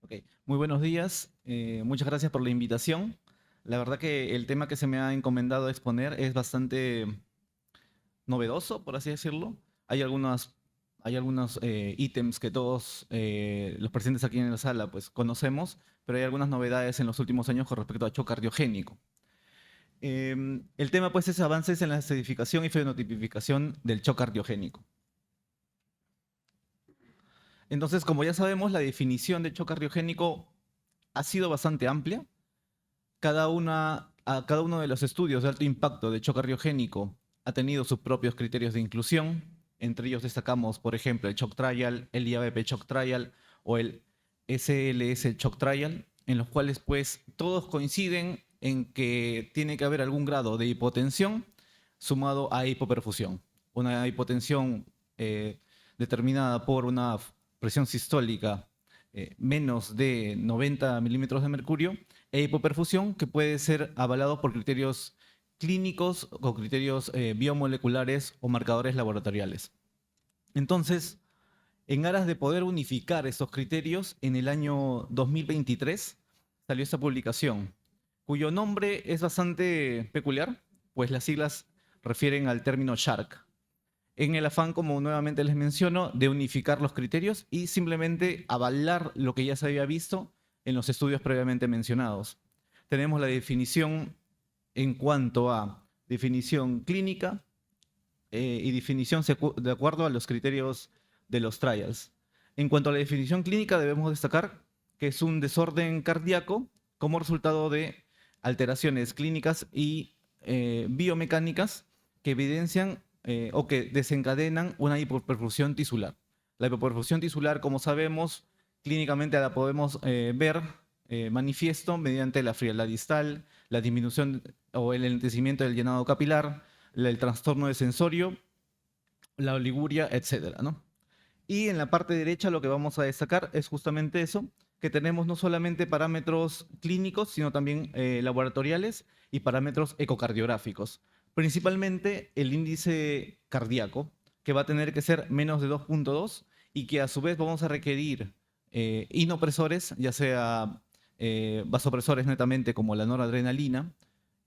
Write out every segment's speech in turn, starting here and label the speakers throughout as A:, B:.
A: Ok, muy buenos días. Muchas gracias por la invitación. La verdad que el tema que se me ha encomendado exponer es bastante novedoso, por así decirlo. Hay algunos ítems que todos los presentes aquí en la sala pues conocemos, pero hay algunas novedades en los últimos años con respecto a shock cardiogénico. El tema pues es avances en la certificación y fenotipificación del shock cardiogénico. Entonces, como ya sabemos, la definición de shock cardiogénico ha sido bastante amplia. Cada uno de los estudios de alto impacto de shock cardiogénico ha tenido sus propios criterios de inclusión. Entre ellos destacamos, por ejemplo, el Shock Trial, el IABP Shock Trial o el SLS Shock Trial, en los cuales pues todos coinciden en que tiene que haber algún grado de hipotensión sumado a hipoperfusión. Una hipotensión determinada por una presión sistólica menos de 90 milímetros de mercurio e hipoperfusión que puede ser avalado por criterios clínicos o criterios biomoleculares o marcadores laboratoriales. Entonces, en aras de poder unificar estos criterios, en el año 2023 salió esta publicación, cuyo nombre es bastante peculiar, pues las siglas refieren al término SHARC, en el afán, como nuevamente les menciono, de unificar los criterios y simplemente avalar lo que ya se había visto en los estudios previamente mencionados. Tenemos la definición en cuanto a definición clínica y definición de acuerdo a los criterios de los trials. En cuanto a la definición clínica, debemos destacar que es un desorden cardíaco como resultado de alteraciones clínicas y biomecánicas que evidencian o que desencadenan una hipoperfusión tisular. La hipoperfusión tisular, como sabemos, clínicamente la podemos ver manifiesto mediante la frialdad distal, la disminución o el enlentecimiento del llenado capilar, el trastorno de sensorio, la oliguria, etcétera, ¿no? Y en la parte derecha lo que vamos a destacar es justamente eso, que tenemos no solamente parámetros clínicos, sino también laboratoriales y parámetros ecocardiográficos. Principalmente el índice cardíaco, que va a tener que ser menos de 2.2 y que a su vez vamos a requerir inopresores, ya sea vasopresores netamente como la noradrenalina,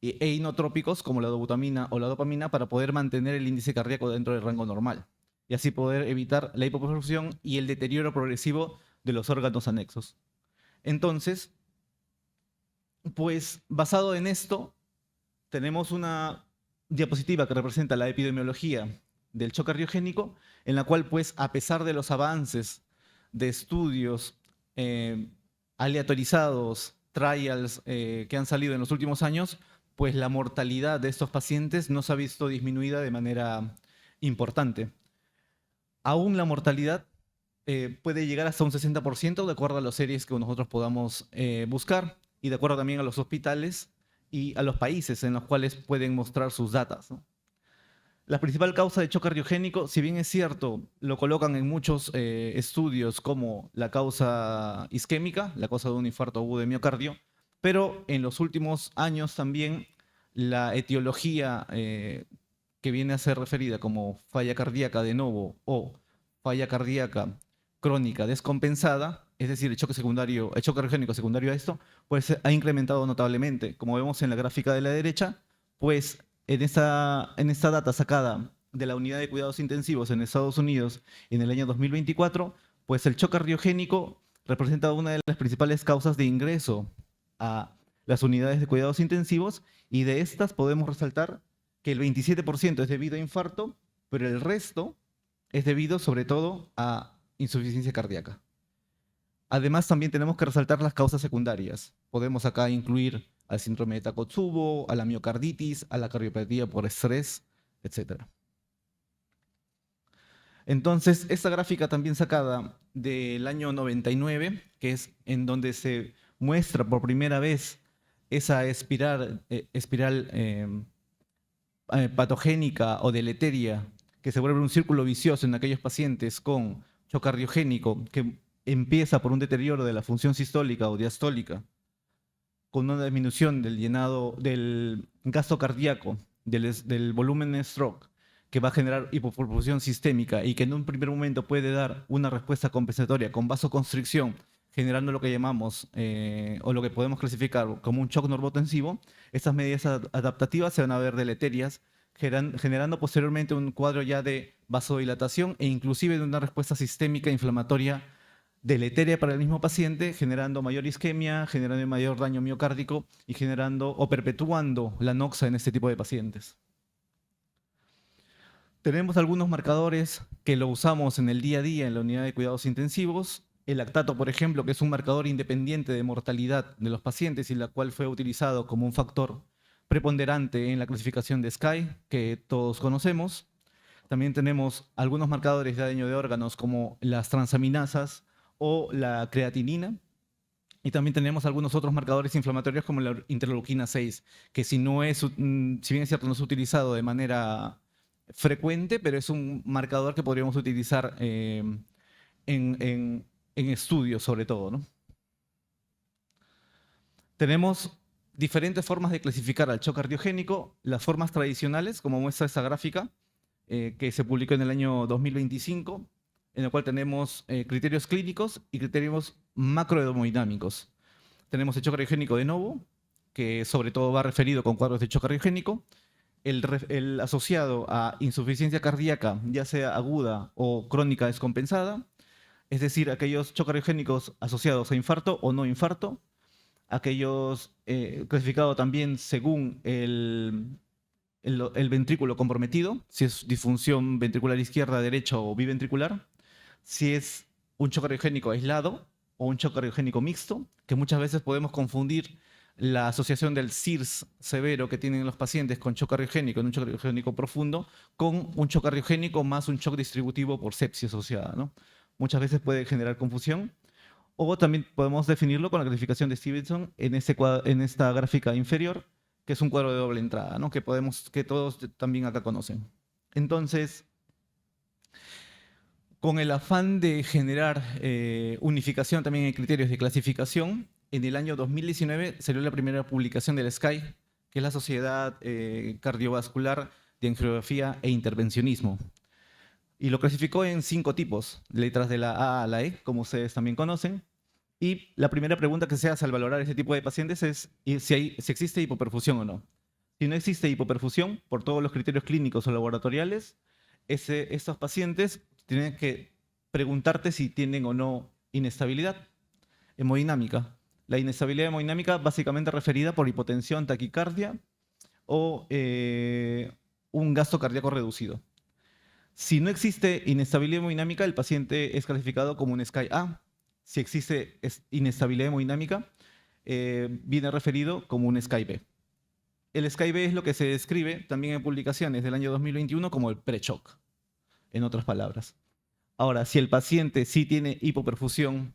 A: e inotrópicos como la dobutamina o la dopamina para poder mantener el índice cardíaco dentro del rango normal y así poder evitar la hipoperfusión y el deterioro progresivo de los órganos anexos. Entonces, pues basado en esto, tenemos una diapositiva que representa la epidemiología del shock cardiogénico, en la cual, pues, a pesar de los avances de estudios aleatorizados, trials que han salido en los últimos años, pues la mortalidad de estos pacientes no se ha visto disminuida de manera importante. Aún la mortalidad puede llegar hasta un 60% de acuerdo a las series que nosotros podamos buscar y de acuerdo también a los hospitales y a los países en los cuales pueden mostrar sus datos, ¿no? La principal causa de shock cardiogénico, si bien es cierto, lo colocan en muchos estudios como la causa isquémica, la causa de un infarto agudo de miocardio, pero en los últimos años también la etiología que viene a ser referida como falla cardíaca de novo o falla cardíaca crónica descompensada, es decir, el shock cardiogénico secundario a esto, pues ha incrementado notablemente. Como vemos en la gráfica de la derecha, pues en esta data sacada de la unidad de cuidados intensivos en Estados Unidos en el año 2024, pues el shock cardiogénico representa una de las principales causas de ingreso a las unidades de cuidados intensivos y de estas podemos resaltar que el 27% es debido a infarto, pero el resto es debido sobre todo a insuficiencia cardíaca. Además, también tenemos que resaltar las causas secundarias. Podemos acá incluir al síndrome de Takotsubo, a la miocarditis, a la cardiopatía por estrés, etc. Entonces, esta gráfica también sacada del año 99, que es en donde se muestra por primera vez esa espiral patogénica o deleteria que se vuelve un círculo vicioso en aquellos pacientes con shock cardiogénico que empieza por un deterioro de la función sistólica o diastólica, con una disminución del llenado del gasto cardíaco, del volumen stroke, que va a generar hipoperfusión sistémica y que en un primer momento puede dar una respuesta compensatoria con vasoconstricción generando lo que llamamos, o lo que podemos clasificar como un shock normotensivo, estas medidas adaptativas se van a ver deleterias, generando posteriormente un cuadro ya de vasodilatación e inclusive de una respuesta sistémica inflamatoria deleteria para el mismo paciente, generando mayor isquemia, generando mayor daño miocárdico y generando o perpetuando la noxa en este tipo de pacientes. Tenemos algunos marcadores que lo usamos en el día a día en la unidad de cuidados intensivos. El lactato, por ejemplo, que es un marcador independiente de mortalidad de los pacientes y la cual fue utilizado como un factor preponderante en la clasificación de SCAI, que todos conocemos. También tenemos algunos marcadores de daño de órganos como las transaminasas o la creatinina. Y también tenemos algunos otros marcadores inflamatorios como la interleuquina 6, que si bien es cierto, no es utilizado de manera frecuente, pero es un marcador que podríamos utilizar en estudios sobre todo, ¿no? Tenemos diferentes formas de clasificar al shock cardiogénico. Las formas tradicionales, como muestra esta gráfica, que se publicó en el año 2025, en el cual tenemos criterios clínicos y criterios macrohemodinámicos. Tenemos el shock cardiogénico de novo, que sobre todo va referido con cuadros de shock cardiogénico. El asociado a insuficiencia cardíaca, ya sea aguda o crónica descompensada, es decir, aquellos shock cardiogénicos asociados a infarto o no infarto, aquellos clasificados también según el ventrículo comprometido, si es disfunción ventricular izquierda, derecha o biventricular, si es un shock cardiogénico aislado o un shock cardiogénico mixto, que muchas veces podemos confundir la asociación del CIRS severo que tienen los pacientes con shock cardiogénico en un shock cardiogénico profundo con un shock cardiogénico más un shock distributivo por sepsis asociada, ¿no? Muchas veces puede generar confusión. O también podemos definirlo con la clasificación de Stevenson en esta gráfica inferior, que es un cuadro de doble entrada, ¿no? que todos también acá conocen. Entonces, con el afán de generar unificación también en criterios de clasificación, en el año 2019 salió la primera publicación del SCAI, que es la Sociedad Cardiovascular de Angiografía e Intervencionismo. Y lo clasificó en 5 tipos, letras de la A a la E, como ustedes también conocen. Y la primera pregunta que se hace al valorar este tipo de pacientes es si existe hipoperfusión o no. Si no existe hipoperfusión, por todos los criterios clínicos o laboratoriales, estos pacientes tienen que preguntarte si tienen o no inestabilidad hemodinámica. La inestabilidad hemodinámica básicamente referida por hipotensión, taquicardia o un gasto cardíaco reducido. Si no existe inestabilidad hemodinámica, el paciente es clasificado como un SCAI A. Si existe inestabilidad hemodinámica, viene referido como un SCAI B. El SCAI B es lo que se describe también en publicaciones del año 2021 como el pre-shock, en otras palabras. Ahora, si el paciente sí tiene hipoperfusión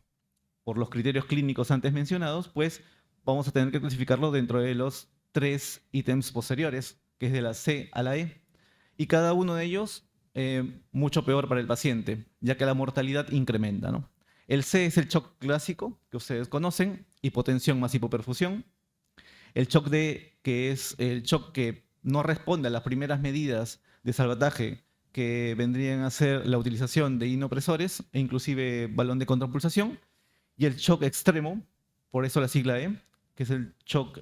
A: por los criterios clínicos antes mencionados, pues vamos a tener que clasificarlo dentro de los 3 ítems posteriores, que es de la C a la E. Y cada uno de ellos mucho peor para el paciente, ya que la mortalidad incrementa, ¿no? El C es el shock clásico, que ustedes conocen, hipotensión más hipoperfusión. El shock D, que es el shock que no responde a las primeras medidas de salvataje que vendrían a ser la utilización de inopresores e inclusive balón de contrapulsación. Y el shock extremo, por eso la sigla E, que es el shock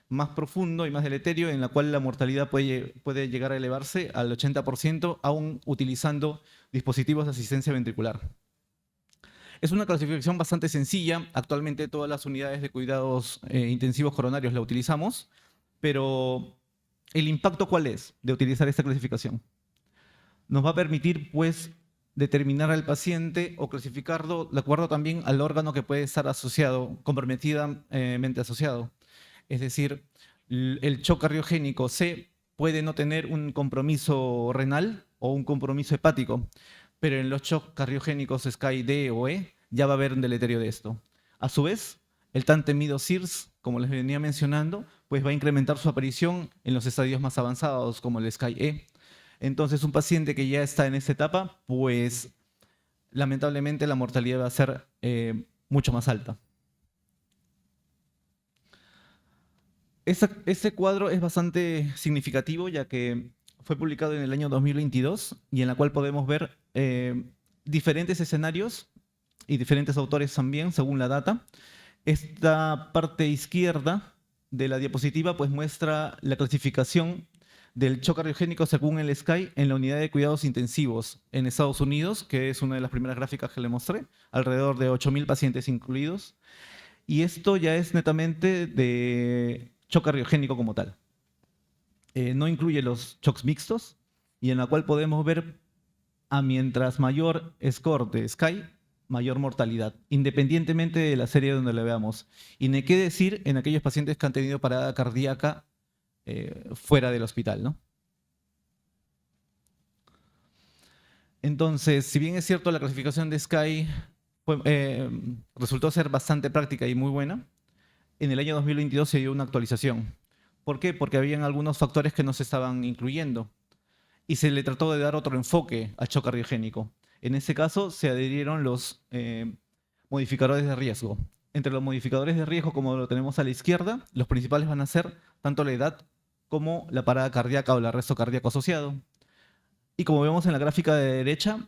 A: más profundo y más deleterio, en la cual la mortalidad puede llegar a elevarse al 80%, aún utilizando dispositivos de asistencia ventricular. Es una clasificación bastante sencilla. Actualmente todas las unidades de cuidados intensivos coronarios la utilizamos, pero ¿el impacto cuál es de utilizar esta clasificación? Nos va a permitir, pues, determinar al paciente o clasificarlo de acuerdo también al órgano que puede estar asociado, comprometidamente asociado. Es decir, el shock cardiogénico C puede no tener un compromiso renal o un compromiso hepático, pero en los shocks cardiogénicos SCAI D o E ya va a haber un deleterio de esto. A su vez, el tan temido CIRS, como les venía mencionando, pues va a incrementar su aparición en los estadios más avanzados, como el SCAI E. Entonces, un paciente que ya está en esta etapa, pues lamentablemente la mortalidad va a ser mucho más alta. Este cuadro es bastante significativo, ya que fue publicado en el año 2022 y en la cual podemos ver diferentes escenarios y diferentes autores también, según la data. Esta parte izquierda de la diapositiva pues muestra la clasificación del shock cardiogénico según el SCAI en la unidad de cuidados intensivos en Estados Unidos, que es una de las primeras gráficas que le mostré, alrededor de 8.000 pacientes incluidos. Y esto ya es netamente de shock cardiogénico como tal. No incluye los shocks mixtos, y en la cual podemos ver a mientras mayor score de SCAI, mayor mortalidad, independientemente de la serie donde la veamos. Y ni qué decir en aquellos pacientes que han tenido parada cardíaca fuera del hospital, ¿no? Entonces, si bien es cierto, la clasificación de SCAI resultó ser bastante práctica y muy buena, en el año 2022 se dio una actualización. ¿Por qué? Porque habían algunos factores que no se estaban incluyendo y se le trató de dar otro enfoque al shock cardiogénico. En ese caso se adherieron los modificadores de riesgo. Entre los modificadores de riesgo, como lo tenemos a la izquierda, los principales van a ser tanto la edad como la parada cardíaca o el arresto cardíaco asociado. Y como vemos en la gráfica de derecha,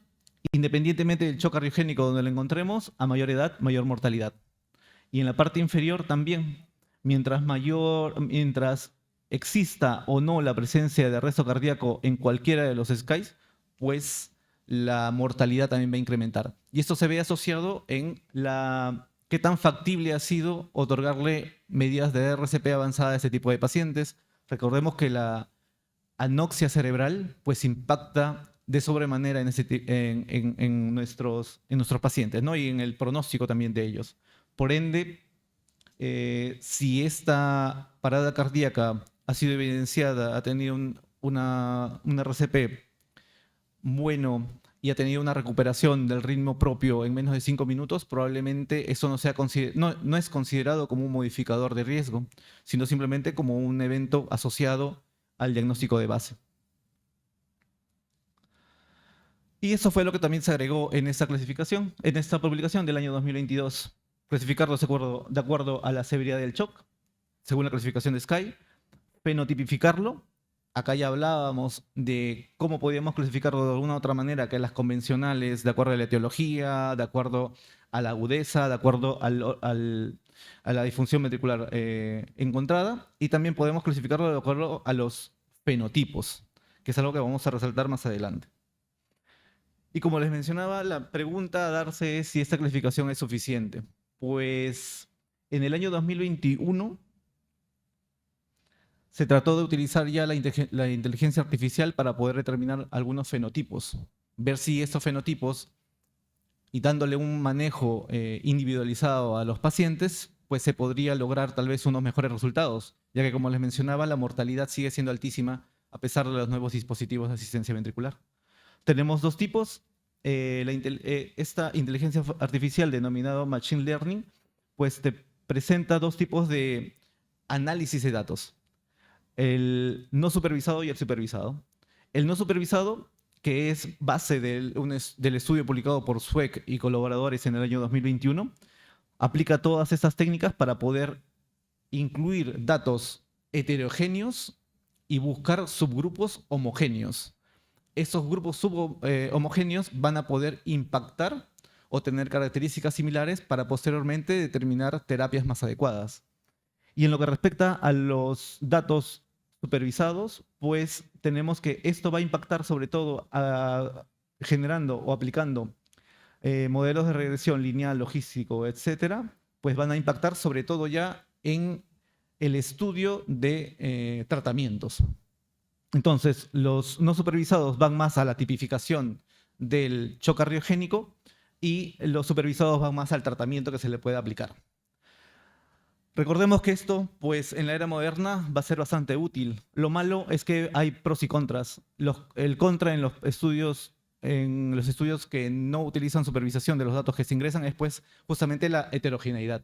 A: independientemente del shock cardiogénico donde lo encontremos, a mayor edad, mayor mortalidad. Y en la parte inferior también, mientras exista o no la presencia de arresto cardíaco en cualquiera de los SCAIs, pues la mortalidad también va a incrementar. Y esto se ve asociado en qué tan factible ha sido otorgarle medidas de RCP avanzada a este tipo de pacientes. Recordemos que la anoxia cerebral pues impacta de sobremanera en nuestros pacientes, ¿no? Y en el pronóstico también de ellos. Por ende, si esta parada cardíaca ha sido evidenciada, ha tenido un RCP bueno y ha tenido una recuperación del ritmo propio en menos de 5 minutos, probablemente eso no es considerado como un modificador de riesgo, sino simplemente como un evento asociado al diagnóstico de base. Y eso fue lo que también se agregó en esta clasificación, en esta publicación del año 2022. Clasificarlos de acuerdo a la severidad del shock, según la clasificación de SCAI, fenotipificarlo. Acá ya hablábamos de cómo podíamos clasificarlo de alguna otra manera que las convencionales, de acuerdo a la etiología, de acuerdo a la agudeza, de acuerdo a la disfunción ventricular encontrada. Y también podemos clasificarlo de acuerdo a los fenotipos, que es algo que vamos a resaltar más adelante. Y como les mencionaba, la pregunta a darse es si esta clasificación es suficiente. Pues en el año 2021 se trató de utilizar ya la inteligencia artificial para poder determinar algunos fenotipos, ver si estos fenotipos, y dándole un manejo individualizado a los pacientes, pues se podría lograr tal vez unos mejores resultados, ya que como les mencionaba, la mortalidad sigue siendo altísima a pesar de los nuevos dispositivos de asistencia ventricular. Tenemos dos tipos. Esta inteligencia artificial denominada Machine Learning, pues te presenta dos tipos de análisis de datos. El no supervisado y el supervisado. El no supervisado, que es base del estudio publicado por Sweck y colaboradores en el año 2021, aplica todas estas técnicas para poder incluir datos heterogéneos y buscar subgrupos homogéneos. Esos grupos homogéneos van a poder impactar o tener características similares para posteriormente determinar terapias más adecuadas. Y en lo que respecta a los datos supervisados, pues tenemos que esto va a impactar sobre todo generando o aplicando modelos de regresión lineal, logístico, etcétera, pues van a impactar sobre todo ya en el estudio de tratamientos. Entonces, los no supervisados van más a la tipificación del shock cardiogénico y los supervisados van más al tratamiento que se le puede aplicar. Recordemos que esto, pues en la era moderna, va a ser bastante útil. Lo malo es que hay pros y contras. El contra en los estudios que no utilizan supervisación de los datos que se ingresan es pues justamente la heterogeneidad.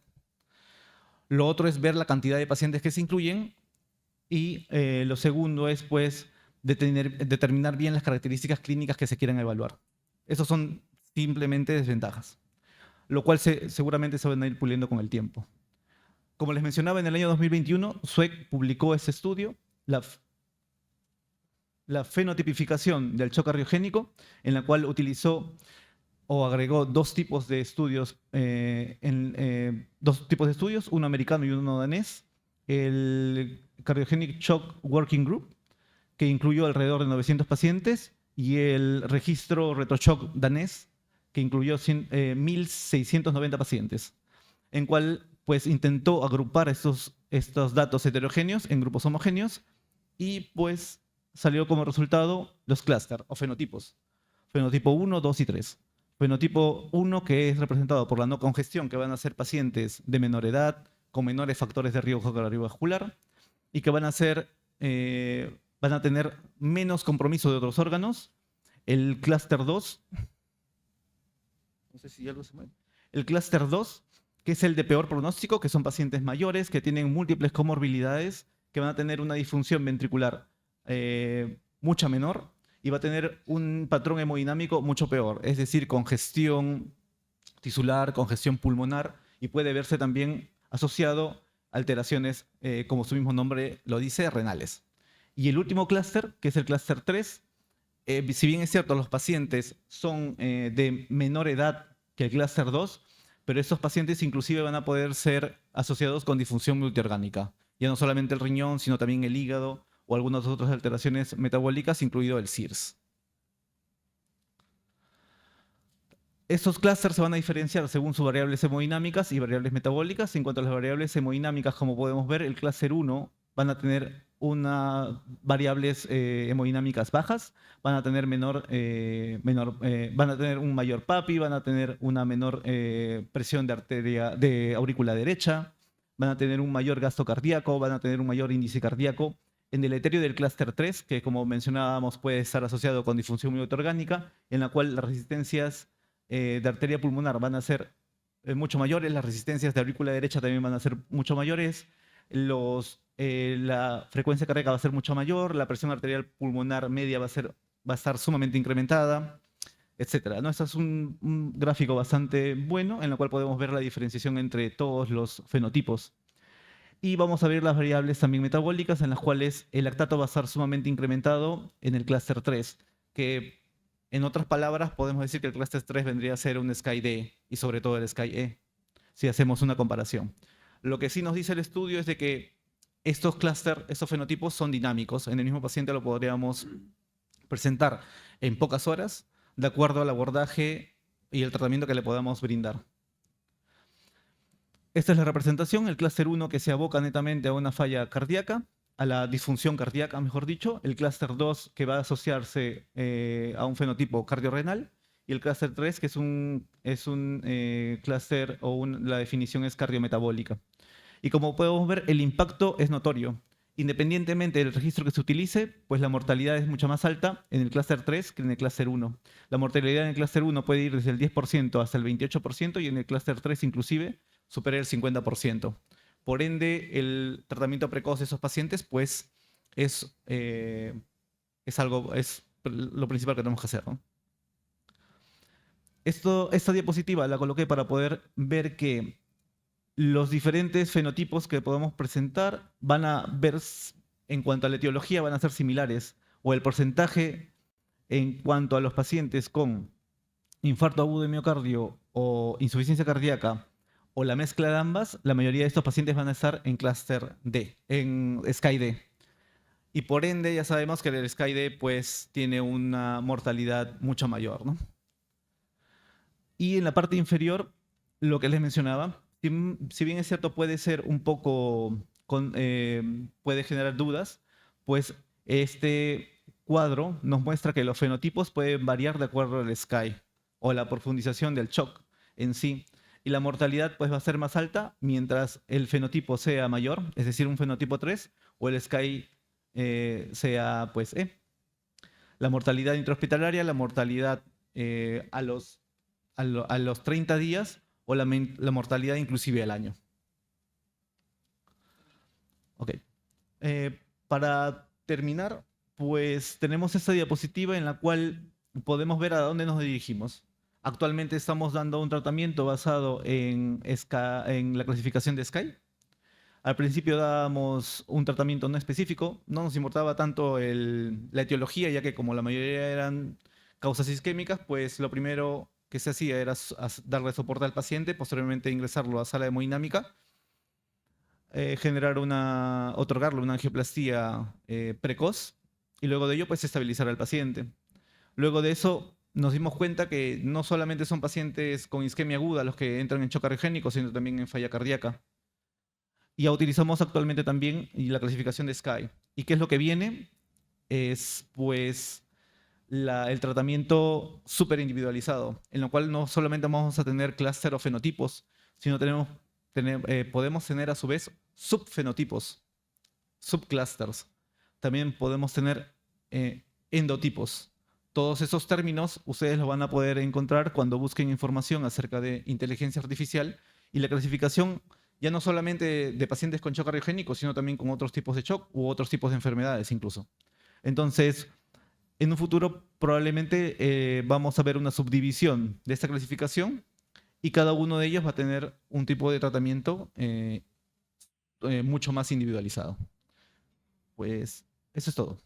A: Lo otro es ver la cantidad de pacientes que se incluyen. Y lo segundo es, pues, determinar bien las características clínicas que se quieran evaluar. Esos son simplemente desventajas, lo cual seguramente se van a ir puliendo con el tiempo. Como les mencionaba, en el año 2021, Sweck publicó este estudio, la fenotipificación del shock cardiogénico, en la cual utilizó o agregó dos tipos de estudios, dos tipos de estudios, uno americano y uno danés, el Cardiogenic Shock Working Group, que incluyó alrededor de 900 pacientes, y el registro RetroShock danés, que incluyó 1.690 pacientes, en cual pues intentó agrupar estos datos heterogéneos en grupos homogéneos y pues salió como resultado los clústeres o fenotipos. Fenotipo 1, 2 y 3. Fenotipo 1, que es representado por la no congestión, que van a ser pacientes de menor edad, con menores factores de riesgo cardiovascular, y que van a tener menos compromiso de otros órganos. El clúster 2, no sé si algo se mueve. El clúster 2, que es el de peor pronóstico, que son pacientes mayores, que tienen múltiples comorbilidades, que van a tener una disfunción ventricular mucha menor, y va a tener un patrón hemodinámico mucho peor, es decir, congestión tisular, congestión pulmonar, y puede verse también asociado a alteraciones, como su mismo nombre lo dice, renales. Y el último clúster, que es el clúster 3, si bien es cierto, los pacientes son de menor edad que el clúster 2, pero estos pacientes inclusive van a poder ser asociados con disfunción multiorgánica. Ya no solamente el riñón, sino también el hígado o algunas otras alteraciones metabólicas, incluido el CIRS. Estos clústeres se van a diferenciar según sus variables hemodinámicas y variables metabólicas. En cuanto a las variables hemodinámicas, como podemos ver, el clúster 1 van a tener variables hemodinámicas bajas, van a tener van a tener un mayor PAPI, van a tener una menor presión de arteria de aurícula derecha, van a tener un mayor gasto cardíaco, van a tener un mayor índice cardíaco. En el etéreo del clúster 3, que como mencionábamos puede estar asociado con disfunción multiorgánica, en la cual las resistencias de arteria pulmonar van a ser mucho mayores, las resistencias de aurícula derecha también van a ser mucho mayores, la frecuencia cardíaca va a ser mucho mayor, la presión arterial pulmonar media va a estar sumamente incrementada, etcétera, ¿no? Este es un gráfico bastante bueno en el cual podemos ver la diferenciación entre todos los fenotipos. Y vamos a ver las variables también metabólicas, en las cuales el lactato va a estar sumamente incrementado en el clúster 3, que en otras palabras podemos decir que el clúster 3 vendría a ser un SCAI-D y sobre todo el SCAI-E, si hacemos una comparación. Lo que sí nos dice el estudio es de que estos fenotipos son dinámicos. En el mismo paciente lo podríamos presentar en pocas horas, de acuerdo al abordaje y el tratamiento que le podamos brindar. Esta es la representación, el clúster 1 que se aboca netamente a una falla cardíaca, a la disfunción cardíaca, mejor dicho, el clúster 2 que va a asociarse a un fenotipo cardiorrenal, y el clúster 3 que es un clúster la definición es cardiometabólica. Y como podemos ver, el impacto es notorio. Independientemente del registro que se utilice, pues la mortalidad es mucho más alta en el clúster 3 que en el clúster 1. La mortalidad en el clúster 1 puede ir desde el 10% hasta el 28% y en el clúster 3 inclusive supera el 50%. Por ende, el tratamiento precoz de esos pacientes pues es lo principal que tenemos que hacer, ¿no? Esta diapositiva la coloqué para poder ver que los diferentes fenotipos que podemos presentar van a ver, en cuanto a la etiología, van a ser similares, o el porcentaje en cuanto a los pacientes con infarto agudo de miocardio o insuficiencia cardíaca o la mezcla de ambas, la mayoría de estos pacientes van a estar en clúster D, en SCAI-D. Y por ende ya sabemos que el SCAI-D pues tiene una mortalidad mucho mayor, ¿no? Y en la parte inferior, lo que les mencionaba, si bien es cierto puede ser un poco, puede generar dudas, pues este cuadro nos muestra que los fenotipos pueden variar de acuerdo al SCAI o la profundización del shock en sí. Y la mortalidad pues va a ser más alta mientras el fenotipo sea mayor, es decir, un fenotipo 3, o el SCAI sea pues E. La mortalidad intrahospitalaria, la mortalidad a los 30 días o la mortalidad inclusive al año. Ok. Para terminar, pues tenemos esta diapositiva en la cual podemos ver a dónde nos dirigimos. Actualmente estamos dando un tratamiento basado en la clasificación de SCAI. Al principio dábamos un tratamiento no específico, no nos importaba tanto la etiología, ya que como la mayoría eran causas isquémicas, pues lo primero que se hacía era darle soporte al paciente, posteriormente ingresarlo a sala de hemodinámica, otorgarle una angioplastía precoz y luego de ello pues estabilizar al paciente. Luego de eso nos dimos cuenta que no solamente son pacientes con isquemia aguda los que entran en shock cardiogénico, sino también en falla cardíaca. Y ya utilizamos actualmente también la clasificación de SCAI. ¿Y qué es lo que viene? Es pues el tratamiento súper individualizado, en lo cual no solamente vamos a tener clúster o fenotipos, sino podemos tener a su vez subfenotipos, subclusters. También podemos tener endotipos. Todos esos términos ustedes los van a poder encontrar cuando busquen información acerca de inteligencia artificial y la clasificación ya no solamente de pacientes con shock cardiogénico, sino también con otros tipos de shock u otros tipos de enfermedades incluso. Entonces, en un futuro probablemente vamos a ver una subdivisión de esta clasificación y cada uno de ellos va a tener un tipo de tratamiento mucho más individualizado. Pues eso es todo.